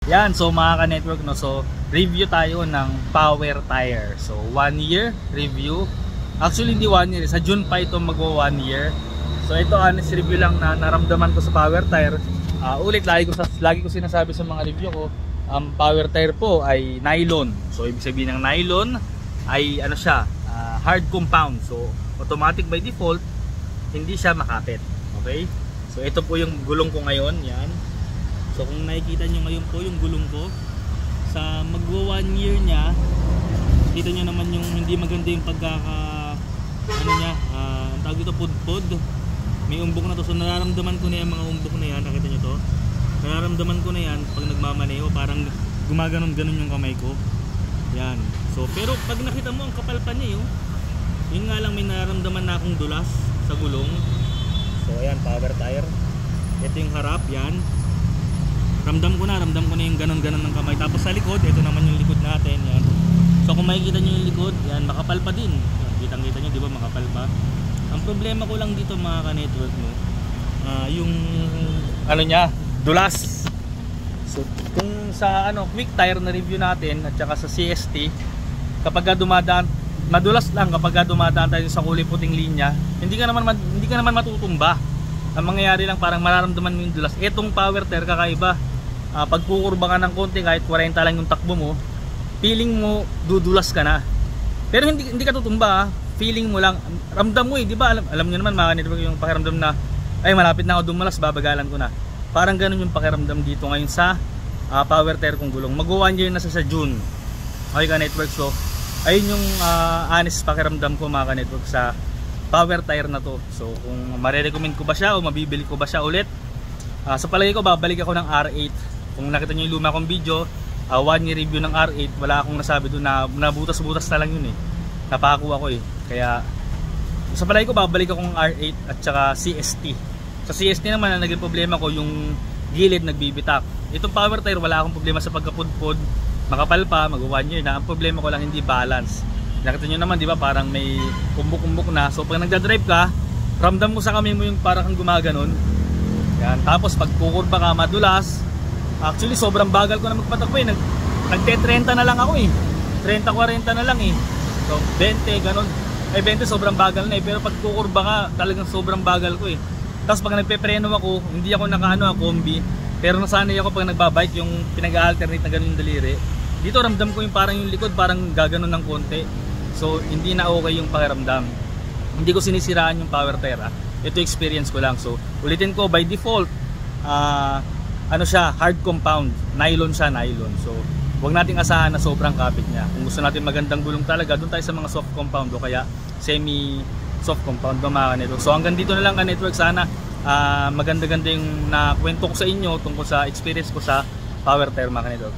Yan, so mga ka-network, no, so review tayo ng power tire. So 1 year review. Actually hindi 1 year, sa June pa ito magwa 1 year. So ito honest review lang na naramdaman ko sa power tire. Ulit lagi ko sinasabi sa mga review ko, ang power tire po ay nylon. So ibig sabihin ng nylon ay ano siya, hard compound. So automatic by default hindi siya makapit. Okay? So ito po yung gulong ko ngayon, yan. So kung nakikita nyo ngayon po yung gulong ko, sa magwa 1 year nya, kita nyo naman yung hindi maganda yung ano nya, ang tawag dito, pudpud. May umbok na to, so nararamdaman ko na yung mga umbok na yan, nakita nyo to? Nararamdaman ko na yan pag nagmamaneho, parang gumaganon-ganon yung kamay ko. Yan. So pero pag nakita mo ang kapal pa niya yun nga lang may nararamdaman na akong dulas sa gulong. So ayan, power tire. Ito yung harap, yan. Ramdam ko na yung ganon-ganon ng kamay. Tapos sa likod, ito naman yung likod natin, yan. So kung makikita nyo yung likod, yan, makapal pa din. Kitang-kita nyo, di ba, makapal pa. Ang problema ko lang dito mga ka-network, no, yung ano nya, dulas. So kung sa quick tire na review natin at saka sa CST, kapag dumadaan, madulas lang kapag dumadaan tayo sa kulay puting linya, hindi ka naman matutumba. Ang mangyayari lang, parang mararamdaman mo yung dulas. Etong power tire kakaiba. Pag kukurba ka ng konti, kahit 40 lang yung takbo mo, feeling mo dudulas ka na. Pero hindi ka tutumba, feeling mo lang, ramdam mo di ba? Alam niyo naman mga network, yung pakiramdam na ay malapit na ako dumalas, babagalan ko na. Parang ganun yung pakiramdam dito ngayon sa power tire kong gulong. Mag-1 year na sa June. Okay ka network, so ayun yung honest pakiramdam ko mga ka-network sa power tire na to. So kung marirecommend ko ba siya o mabibili ko ba siya ulit, sa palagay ko babalik ako ng R8. Kung nakita nyo yung luma kong video, 1 year review ng R8, wala akong nasabi doon na nabutas-butas na lang yun napako ako kaya sa palagay ko babalik ako ng R8 at saka CST. Sa CST naman ang naging problema ko yung gilid nagbibitak. Itong power tire wala akong problema sa pagkapudpod, makapal pa, mag 1 year na. Ang problema ko lang hindi balance. Nakita nyo naman, di ba, parang may kumbok-kumbok na. So pag nagdadrive ka, ramdam mo sa kamay mo yung parang kang gumaganon. Yan. Tapos pag kukurba ka, madulas. Actually sobrang bagal ko na magpatakbo nagte-30 na lang ako 30-40 na lang So 20 ganon. 20 sobrang bagal na pero pag kukurba ka, talagang sobrang bagal ko Tapos pag nagpepreno ako, hindi ako combi. Pero nasanay ako pag nagbabike, yung pinag-alternate na ganun yung daliri. Dito ramdam ko yung parang yung likod parang gaganon ng konti. So hindi na okay yung pakiramdam. Hindi ko sinisiraan yung power tire Ito experience ko lang. So ulitin ko, by default ano siya, hard compound, nylon siya, nylon. So huwag nating asahan na sobrang kapit niya. Kung gusto natin magandang gulong talaga, doon tayo sa mga soft compound o kaya semi soft compound mga network. So hanggang dito na lang ka network. Sana maganda-ganda yung nakwento ko sa inyo tungkol sa experience ko sa power tire mga network.